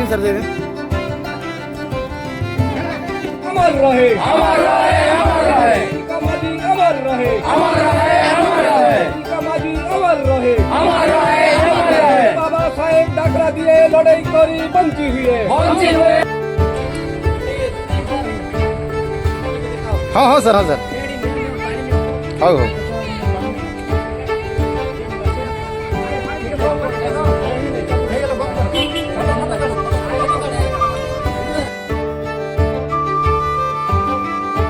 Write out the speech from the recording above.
sir दे अमर रहे अमर रहे अमर रहे इनका माजी अमर रहे अमर रहे अमर रहे इनका माजी अमर रहे अमर रहे अमर रहे बाबा साहेब डाकरा दिए लड़ाई करी बंची हुए वंचित हुए हाँ हाँ सर हो हो